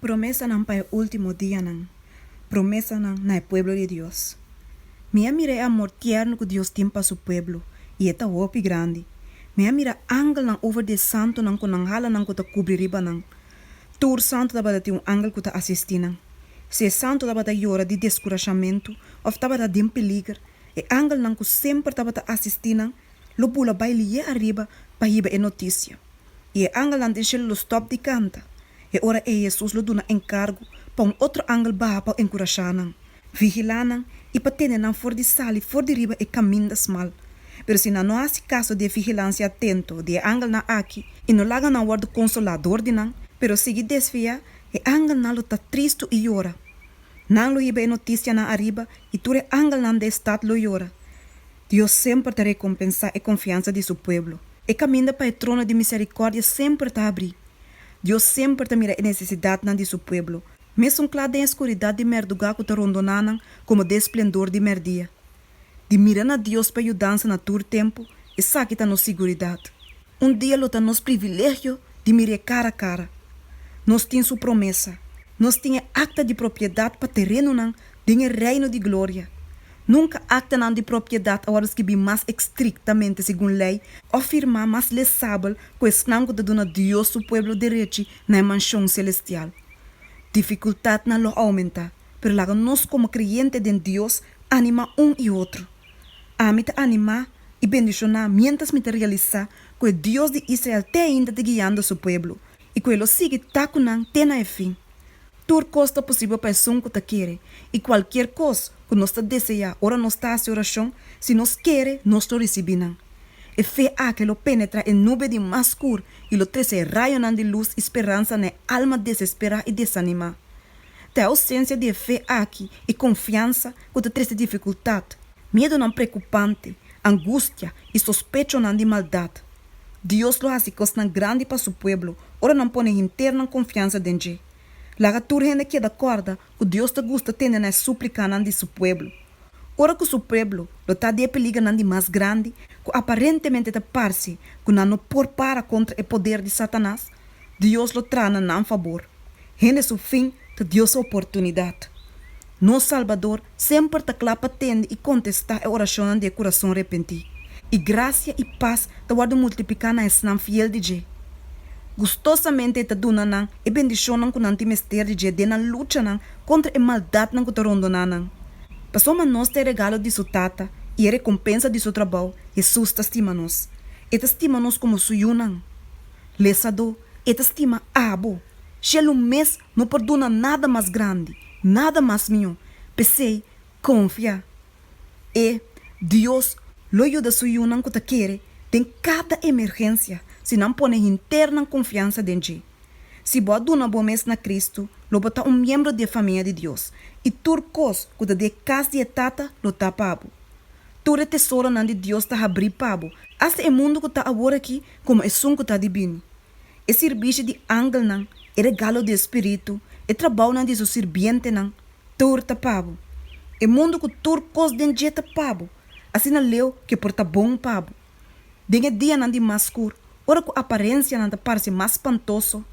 Promesa não para o último dia não. Promesa não na pueblo de Deus. Minha mira é amor tierno que Deus tem para seu pueblo. E é hope grande. Minha mira angel não over de santo não com não hala não com ta cobrir riba não. Tur santo da bata angel que ta assistir não. Se santo da bata llora de descorajamento of ta bata de peligro. E angel não que sempre ta bata assistir não. Lo pula baile arriba para riba é notícia. E angel não deixa lo stop de canta. E ora é Jesus lo duna encargo para outro angel barra para encorajar não. Vigilar não e para ter não for de sal e for de riba e caminho das mal. Pero se não há caso de vigilância atento de angel na aqui e não laga na word consolador de não, pero sigue desvia e angel na lo tá triste e llora. Não lo riba e notícia na arriba e tu é angel não de estado lo llora. Deus sempre te recompensa e confiança de seu pueblo. E caminha para o trono de misericórdia sempre te abrir. Deus sempre te mira a necessidade de seu pueblo. Mesmo claro da escuridão de merduga que te rondonanan como de esplendor de merdia. De mirar a Deus para ajudança na tur tempo e sabe que nos seguridade. Dia lo nos privilégio de mirar cara a cara. Nós temos sua promessa. Nós temos acta de propriedade para terreno nan de reino de glória. Nunca acta nan de propriedade agora que bi mais estrictamente segundo lei ou firma mais lesável que o snango de dona Deus seu pueblo direito na mansão celestial. Dificuldade não lo aumenta, pero laga nós como creyente de Deus anima e outro. A mim te animar e bendicionar mientras me te realizar que o Deus de Israel te ainda te guiando seu pueblo e que ele sigue tacunan tena e fim. Tudo costa possível para o que te quer e qualquer coisa que nós te deseja ora nós está a oração, se nós quer, nós te recebemos. E fé a que lo penetra em nube de mais escuro e lo trece raio de luz esperança na alma desesperada e desanimada. Te ausência de fé aqui e confiança que te trece dificuldade, medo não preocupante, angústia e sospecho não de maldade. Deus lo hace coisa grande para seu pueblo, ora não põe interna confiança dentro. Laga tur gente que da corda que Deus te gusta ter na súplica de seu pueblo. Ora que seu pueblo lo está de perigo de mais grande, que aparentemente te parece que não por para contra o poder de Satanás, Deus lo trana a favor. Gente seu fim te deu sua oportunidade. Nosso Salvador sempre te clapa tende e contestar a oração de coração arrependido. E graça e paz te guarda multiplicar na esnam fiel de Deus. Gostosamente te duna nan e bendicionam com nanti mistério de Deus na luta nan contra a maldade nan que te rondonanan. Passou a nós te regalo de sua tata e a recompensa de seu trabalho, Jesus te estima nós. E te estima nós como suyunan. Lesado, e te estima abo. Se ele mês não perdona nada mais grande, nada mais minho. Pensei, confia. E Deus lo ajuda suyunan que te quer em cada emergência, se não põe interna confiança dentro. Se boa duna bom mês na Cristo, lo bota membro da família de Deus. E turcos que de casa de tata lo tá pabo. Ture tesouro não de Deus tá abrir pabo. Hasta o mundo que tá agora aqui como é som que tá divino. E serviço de angel não, é regalo de espírito, é trabalho não de seu sirviente não, tur tá pabo. E mundo que turcos dentro tá pabo. Assim não leu que porta bom pabo. Dengue dia não de mais escuro, ora que a aparência não te parece mais espantoso.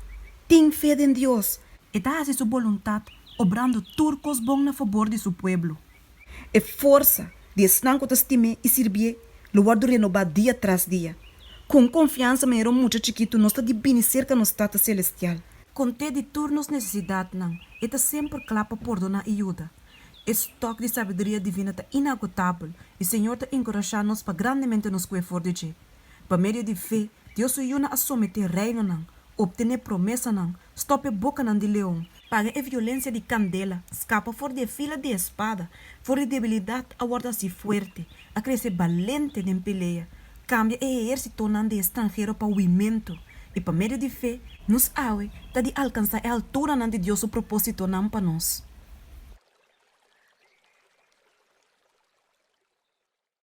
Tem fé em Deus e dá a sua vontade, obrando turcos bom na favor de seu pueblo. E força de estar com estime e servir, lo guardo renovar dia tras dia. Com confiança, me era muito chiquito, nós está de bem cerca no estado celestial. Conte de turnos necessidade não, e tá sempre clapa por donar ajuda. Estoque de sabedoria divina está inagotável e o Senhor te encoraja-nos para grandemente nos cuidar de Deus. Por meio de fé, Deus ajuda a someter reino não, obter promessa não, stoppe boca não de leão, paga a violência de candela, escapa fora de fila de espada, fora de debilidade a guardar-se forte, a crescer valente em peleia, cambia o exército não de estrangeiro para o imento, e por meio de fé, nos aue, tá de alcançar a altura não de Deus o propósito não para nós.